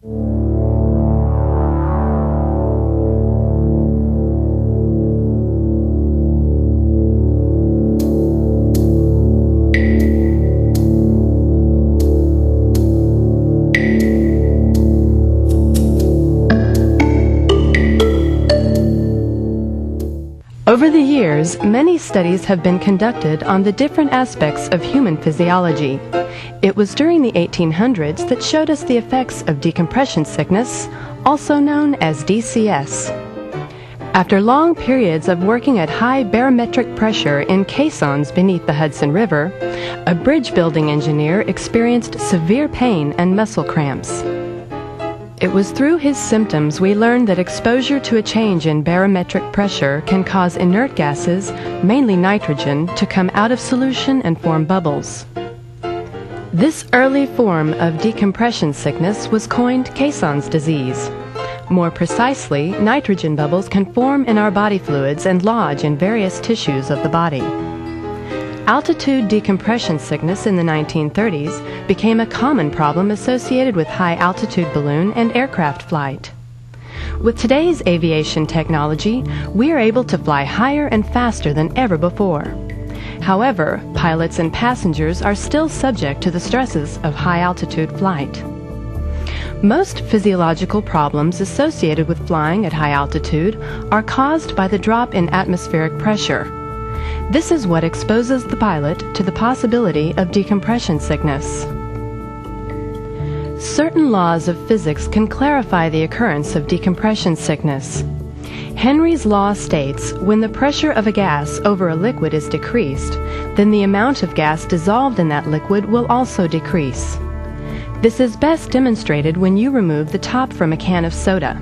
Over the years, many studies have been conducted on the different aspects of human physiology. It was during the 1800s that showed us the effects of decompression sickness, also known as DCS. After long periods of working at high barometric pressure in caissons beneath the Hudson River, a bridge building engineer experienced severe pain and muscle cramps. It was through his symptoms we learned that exposure to a change in barometric pressure can cause inert gases, mainly nitrogen, to come out of solution and form bubbles. This early form of decompression sickness was coined Caisson's disease. More precisely, nitrogen bubbles can form in our body fluids and lodge in various tissues of the body. Altitude decompression sickness in the 1930s became a common problem associated with high-altitude balloon and aircraft flight. With today's aviation technology, we are able to fly higher and faster than ever before. However, pilots and passengers are still subject to the stresses of high-altitude flight. Most physiological problems associated with flying at high altitude are caused by the drop in atmospheric pressure. This is what exposes the pilot to the possibility of decompression sickness. Certain laws of physics can clarify the occurrence of decompression sickness. Henry's law states when the pressure of a gas over a liquid is decreased, then the amount of gas dissolved in that liquid will also decrease. This is best demonstrated when you remove the top from a can of soda.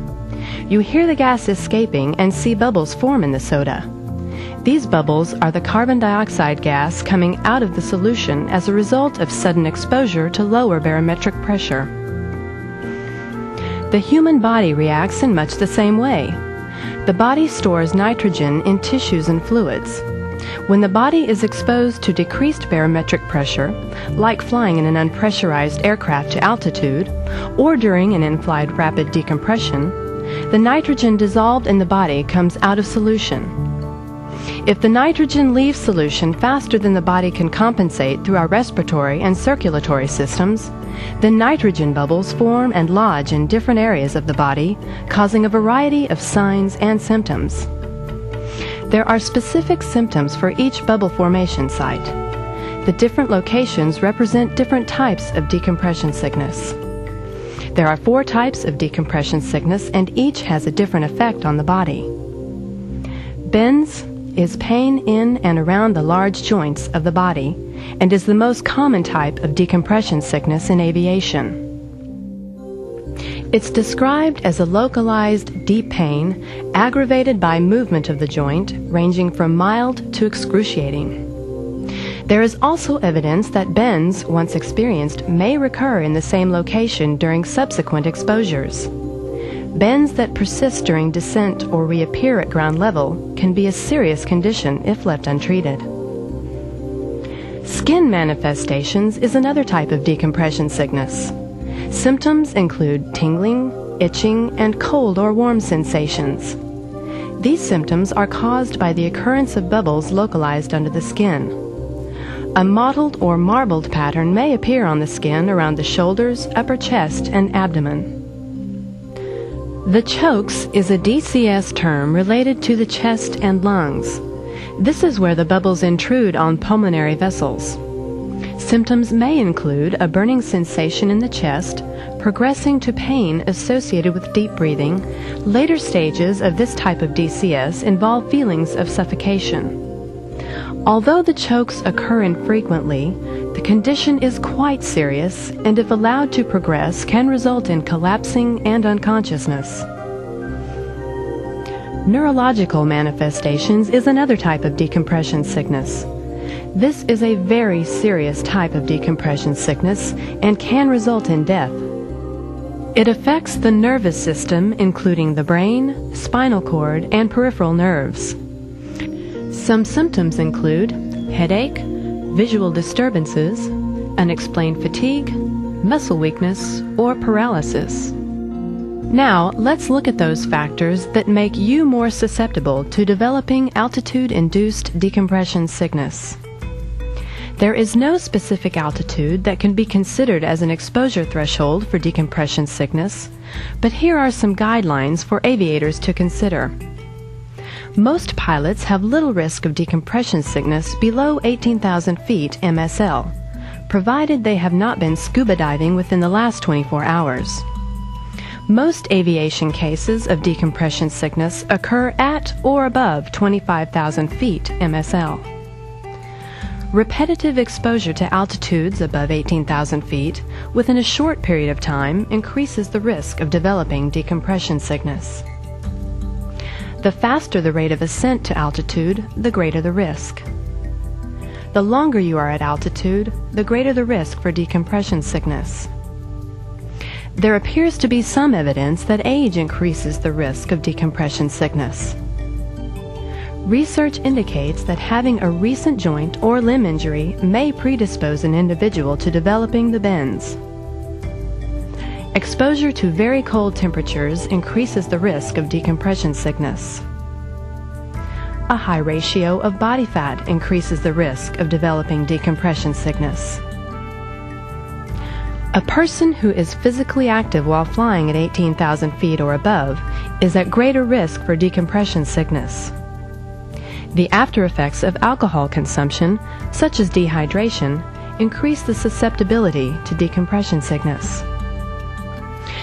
You hear the gas escaping and see bubbles form in the soda. These bubbles are the carbon dioxide gas coming out of the solution as a result of sudden exposure to lower barometric pressure. The human body reacts in much the same way. The body stores nitrogen in tissues and fluids. When the body is exposed to decreased barometric pressure, like flying in an unpressurized aircraft to altitude, or during an in-flight rapid decompression, the nitrogen dissolved in the body comes out of solution. If the nitrogen leaves solution faster than the body can compensate through our respiratory and circulatory systems, then nitrogen bubbles form and lodge in different areas of the body, causing a variety of signs and symptoms. There are specific symptoms for each bubble formation site. The different locations represent different types of decompression sickness. There are 4 types of decompression sickness, and each has a different effect on the body. Bends is pain in and around the large joints of the body and is the most common type of decompression sickness in aviation. It's described as a localized deep pain aggravated by movement of the joint ranging from mild to excruciating. There is also evidence that bends, once experienced, may recur in the same location during subsequent exposures. Bends that persist during descent or reappear at ground level can be a serious condition if left untreated. Skin manifestations is another type of decompression sickness. Symptoms include tingling, itching, and cold or warm sensations. These symptoms are caused by the occurrence of bubbles localized under the skin. A mottled or marbled pattern may appear on the skin around the shoulders, upper chest, and abdomen. The chokes is a DCS term related to the chest and lungs. This is where the bubbles intrude on pulmonary vessels. Symptoms may include a burning sensation in the chest, progressing to pain associated with deep breathing. Later stages of this type of DCS involve feelings of suffocation. Although the chokes occur infrequently, the condition is quite serious and, if allowed to progress, can result in collapsing and unconsciousness. Neurological manifestations is another type of decompression sickness. This is a very serious type of decompression sickness and can result in death. It affects the nervous system, including the brain, spinal cord, and peripheral nerves. Some symptoms include headache, visual disturbances, unexplained fatigue, muscle weakness, or paralysis. Now, let's look at those factors that make you more susceptible to developing altitude-induced decompression sickness. There is no specific altitude that can be considered as an exposure threshold for decompression sickness, but here are some guidelines for aviators to consider. Most pilots have little risk of decompression sickness below 18,000 feet MSL, provided they have not been scuba diving within the last 24 hours. Most aviation cases of decompression sickness occur at or above 25,000 feet MSL. Repetitive exposure to altitudes above 18,000 feet within a short period of time increases the risk of developing decompression sickness. The faster the rate of ascent to altitude, the greater the risk. The longer you are at altitude, the greater the risk for decompression sickness. There appears to be some evidence that age increases the risk of decompression sickness. Research indicates that having a recent joint or limb injury may predispose an individual to developing the bends. Exposure to very cold temperatures increases the risk of decompression sickness. A high ratio of body fat increases the risk of developing decompression sickness. A person who is physically active while flying at 18,000 feet or above is at greater risk for decompression sickness. The after effects of alcohol consumption, such as dehydration, increase the susceptibility to decompression sickness.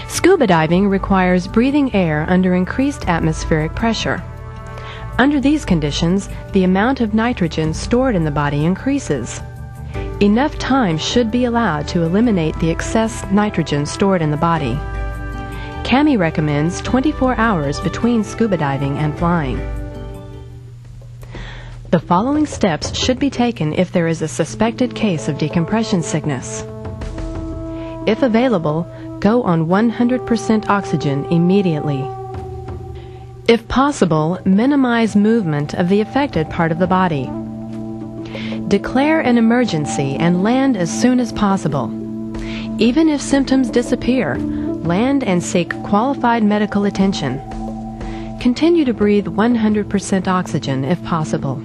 Scuba diving requires breathing air under increased atmospheric pressure. Under these conditions, the amount of nitrogen stored in the body increases. Enough time should be allowed to eliminate the excess nitrogen stored in the body. CAMI recommends 24 hours between scuba diving and flying. The following steps should be taken if there is a suspected case of decompression sickness. If available, go on 100% oxygen immediately. If possible, minimize movement of the affected part of the body. Declare an emergency and land as soon as possible. Even if symptoms disappear, land and seek qualified medical attention. Continue to breathe 100% oxygen if possible.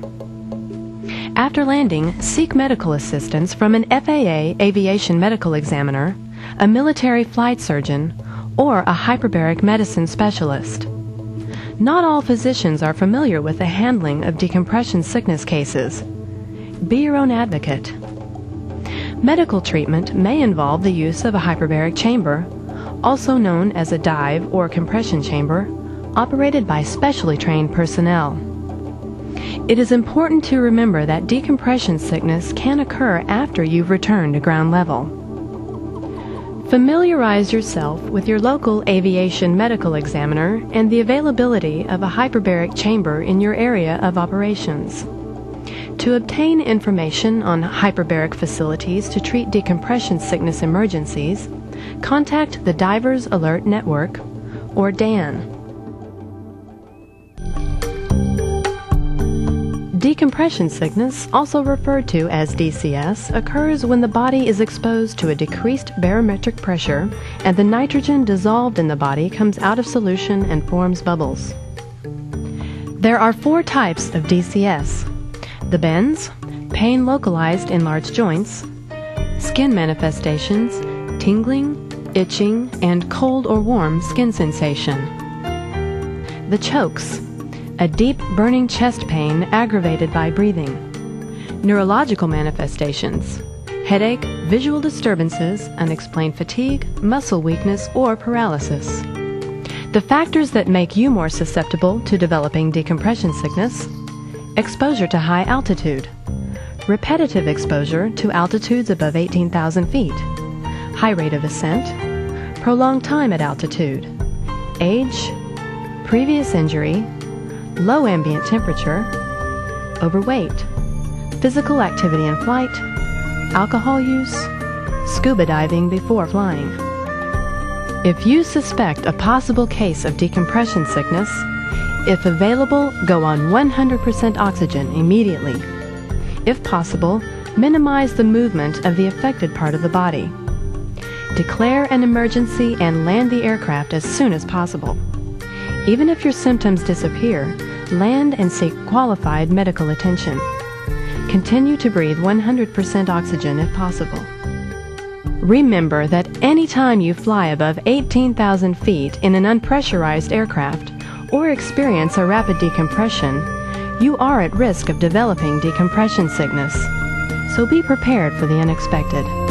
After landing, seek medical assistance from an FAA aviation medical examiner, a military flight surgeon, or a hyperbaric medicine specialist. Not all physicians are familiar with the handling of decompression sickness cases. Be your own advocate. Medical treatment may involve the use of a hyperbaric chamber, also known as a dive or compression chamber, operated by specially trained personnel. It is important to remember that decompression sickness can occur after you've returned to ground level. Familiarize yourself with your local aviation medical examiner and the availability of a hyperbaric chamber in your area of operations. To obtain information on hyperbaric facilities to treat decompression sickness emergencies, contact the Divers Alert Network, or DAN. Decompression sickness, also referred to as DCS, occurs when the body is exposed to a decreased barometric pressure and the nitrogen dissolved in the body comes out of solution and forms bubbles. There are 4 types of DCS. The bends, pain localized in large joints, skin manifestations, tingling, itching, and cold or warm skin sensation. The chokes, a deep burning chest pain aggravated by breathing. Neurological manifestations, headache, visual disturbances, unexplained fatigue, muscle weakness, or paralysis. The factors that make you more susceptible to developing decompression sickness: exposure to high altitude, repetitive exposure to altitudes above 18,000 feet, high rate of ascent, prolonged time at altitude, age, previous injury, low ambient temperature, overweight, physical activity in flight, alcohol use, scuba diving before flying. If you suspect a possible case of decompression sickness, if available, go on 100% oxygen immediately. If possible, minimize the movement of the affected part of the body. Declare an emergency and land the aircraft as soon as possible. Even if your symptoms disappear, land and seek qualified medical attention. Continue to breathe 100% oxygen if possible. Remember that any time you fly above 18,000 feet in an unpressurized aircraft or experience a rapid decompression, you are at risk of developing decompression sickness. So be prepared for the unexpected.